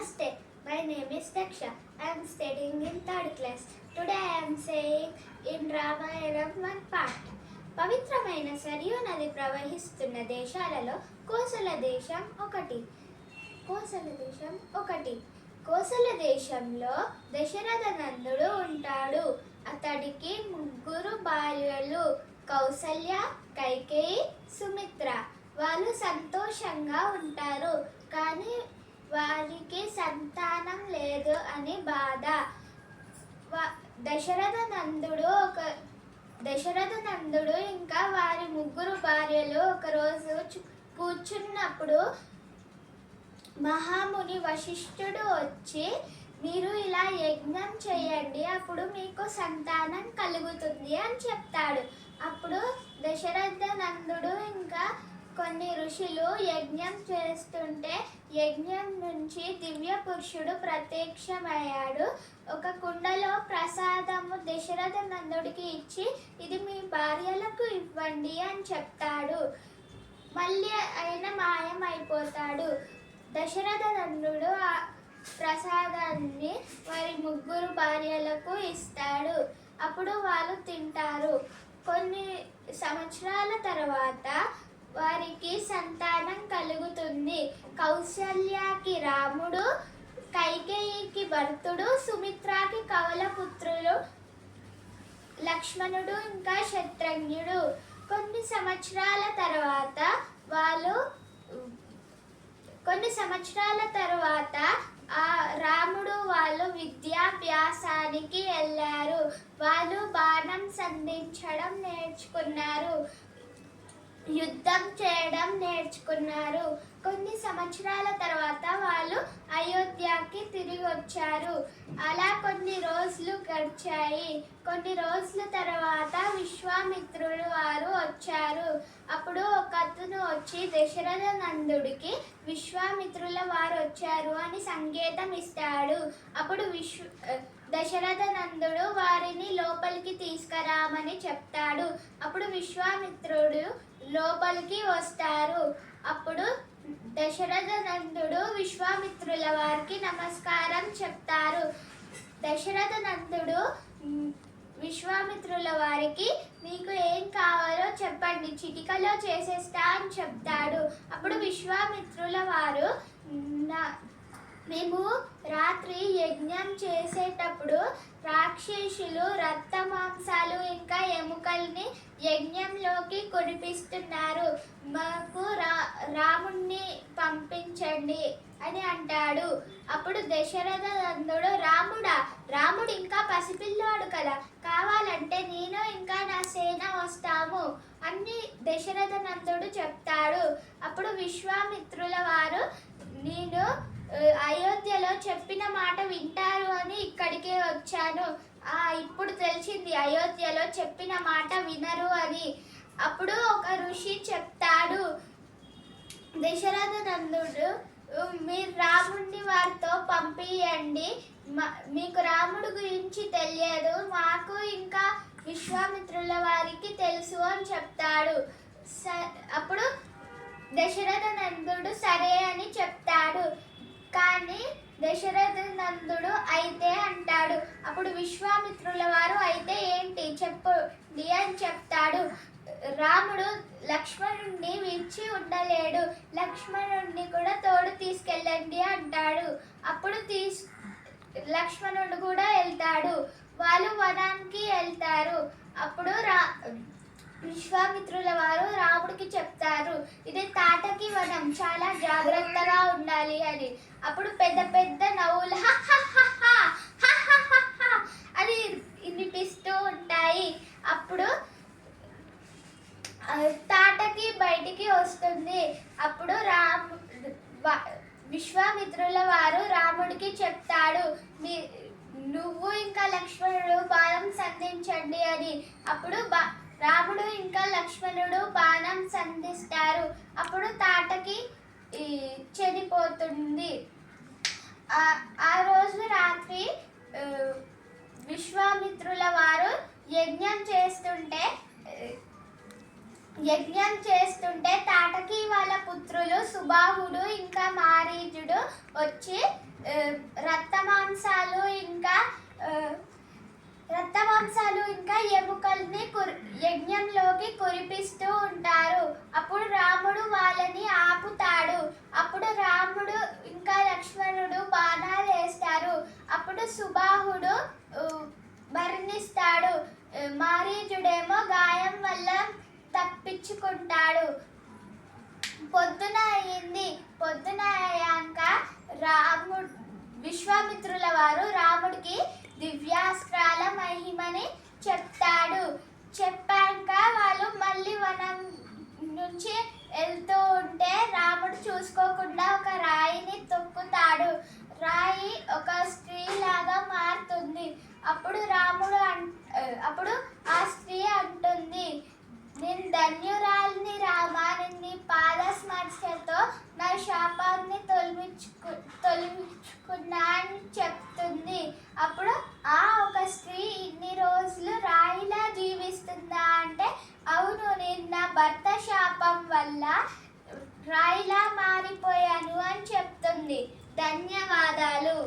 Namaste. My name is Daksha. I am studying in 3rd class. Today I am saying in Ramayanam one part. పవిత్రమైన సరియు నది ప్రవహిస్తున్న దేశాలలో కోసల దేశం ఒకటి. కోసల దేశంలో దశరథ నందుడు ఉంటాడు. అతడికి 3 భార్యలు, కౌసల్య, కైకేయి, సుమిత్ర. వాళ్ళు సంతోషంగా ఉంటారు, కానీ వారికి సంతానం లేదు అని బాధ. దశరథ నందుడు ఇంకా వారి 3 భార్యలు ఒకరోజు కూర్చున్నప్పుడు మహాముని వశిష్ఠుడు వచ్చి, మీరు ఇలా యజ్ఞం చేయండి, అప్పుడు మీకు సంతానం కలుగుతుంది అని చెప్తాడు. అప్పుడు దశరథ నందుడు ఇంకా కొన్ని ఋషులు యజ్ఞం చేస్తుంటే యజ్ఞం నుంచి దివ్య పురుషుడు ప్రత్యక్షమయ్యాడు. ఒక కుండలో ప్రసాదము దశరథ నందుడికి ఇచ్చి, ఇది మీ భార్యలకు ఇవ్వండి అని చెప్తాడు. మళ్ళీ ఆయన మాయమైపోతాడు. దశరథ నందుడు ఆ ప్రసాదాన్ని వారి 3 భార్యలకు ఇస్తాడు. అప్పుడు వాళ్ళు తింటారు. కొన్ని సంవత్సరాల తర్వాత వారికి సంతానం కలుగుతుంది. కౌసల్యకి రాముడు, కైకేయికి భరతుడు, సుమిత్రకి కవలపుత్రులు లక్ష్మణుడు ఇంకా శత్రుఘ్నుడు. కొన్ని సంవత్సరాల తర్వాత ఆ రాముడు వాళ్ళు విద్యాభ్యాసానికి వెళ్ళారు. వాళ్ళు బాణం సంధించడం నేర్చుకున్నారు, యుద్ధం చేయడం నేర్చుకున్నారు. కొన్ని సంవత్సరాల తర్వాత వాళ్ళు అయోధ్యకి తిరిగి వచ్చారు. అలా కొన్ని రోజులు గడిచాయి. కొన్ని రోజుల తర్వాత విశ్వామిత్రుడు వారు వచ్చారు. అప్పుడు ఒక అతను వచ్చి దశరథ నందుడికి విశ్వామిత్రుల వారు వచ్చారు అని సంకేతం ఇస్తాడు. అప్పుడు దశరథ నందుడు వారిని లోపలికి తీసుకురామని చెప్తాడు. అప్పుడు విశ్వామిత్రుడు లోపలికి వస్తారు. అప్పుడు దశరథ నందుడు విశ్వామిత్రుల వారికి నమస్కారం చెప్తారు. దశరథ నందుడు విశ్వామిత్రుల వారికి, మీకు ఏం కావాలో చెప్పండి, చిటికలో చేసేస్తా అని చెప్తాడు. అప్పుడు విశ్వామిత్రుల వారు, మేము రాత్రి యజ్ఞం చేసేటప్పుడు రాక్షసులు రక్త మాంసాలు ఇంకా ఎముకల్ని యజ్ఞంలోకి కురిపిస్తున్నారు, మాకు రాముణ్ణి పంపించండి అని అంటాడు. అప్పుడు దశరథ నందుడు, రాముడు ఇంకా పసిపిల్లాడు కదా, కావాలంటే నేను ఇంకా నా సేన వస్తాము అని దశరథ నందుడు చెప్తాడు. అప్పుడు విశ్వామిత్రుల వారు, నేను అయోధ్యలో చెప్పిన మాట వింటారు అని ఇక్కడికే వచ్చాను, ఇప్పుడు తెలిసింది అయోధ్యలో చెప్పిన మాట వినరు అని. అప్పుడు ఒక ఋషి చెప్తాడు, దశరథ నందుడు, మీరు రాముడిని వారితో పంపియండి, మీకు రాముడు గురించి తెలియదు, మాకు ఇంకా విశ్వామిత్రుల వారికి తెలుసు అని చెప్తాడు. అప్పుడు దశరథ నందుడు సరే అని చెప్తాడు. కానీ దశరథ నందుడు అయితే అంటాడు. అప్పుడు విశ్వామిత్రుల వారు, అయితే ఏంటి చెప్పండి అని చెప్తాడు. రాముడు లక్ష్మణుడిని విడిచి ఉండలేడు, లక్ష్మణుడిని కూడా తోడు తీసుకెళ్ళండి అంటాడు. అప్పుడు లక్ష్మణుడు కూడా వెళ్తాడు. వాళ్ళు వనానికి వెళ్తారు. అప్పుడు విశ్వామిత్రుల వారు రాముడికి చెప్తారు, ఇది తాటకి వనం, చాలా జాగ్రత్తగా ఉండాలి అని. అప్పుడు పెద్ద పెద్ద నవ్వులు అని వినిపిస్తూ ఉంటాయి. అప్పుడు తాటకి బయటికి వస్తుంది. అప్పుడు విశ్వామిత్రుల వారు రాముడికి చెప్తాడు, నువ్వు ఇంకా లక్ష్మణుడు బాణం సంధించండి అని. అప్పుడు రాముడు ఇంకా లక్ష్మణుడు బాణం సంధిస్తారు. అప్పుడు తాటకి చనిపోతుంది. ఆ రోజు రాత్రి విశ్వామిత్రుల వారు యజ్ఞం చేస్తుంటే యజ్ఞం చేస్తుంటే తాటకి వాళ్ళ పుత్రులు సుబాహుడు ఇంకా మారీజుడు వచ్చి రక్తమాంసాలు ఇంకా ఎముకల్ని యజ్ఞంలోకి కురిపిస్తూ ఉంటారు. అప్పుడు రాముడు వాళ్ళని ఆపుతాడు. అప్పుడు రాముడు ఇంకా లక్ష్మణుడు బాణాలు వేస్తారు. అప్పుడు సుబాహుడు మరణిస్తాడు. మారీజుడేమో గాయం వల్ల తప్పించుకుంటాడు. పొద్దున అయ్యింది. పొద్దున అయ్యాక విశ్వామిత్రుల వారు రాముడికి దివ్యాస్త్రాల మహిమని చెప్తాడు. చెప్పాక వాళ్ళు మళ్ళీ వనం నుంచి వెళ్తూ ఉంటే రాముడు చూసుకోకుండా ఒక రాయిని తొక్కుతాడు. రాయి ఒక స్త్రీ లాగా మారుతుంది. అప్పుడు ఆ స్త్రీ అంటుంది, నేను ధన్యురాలిని రామా, నీ పాద స్మర్శతో నా శాపాన్ని తొలగించుకున్నా అని చెప్తుంది. అప్పుడు ఒక స్త్రీ ఇన్ని రోజులు రాయిలా జీవిస్తుందా అంటే, అవును, నేను నా భర్త శాపం వల్ల రాయిలా మారిపోయాను అని చెప్తుంది. ధన్యవాదాలు.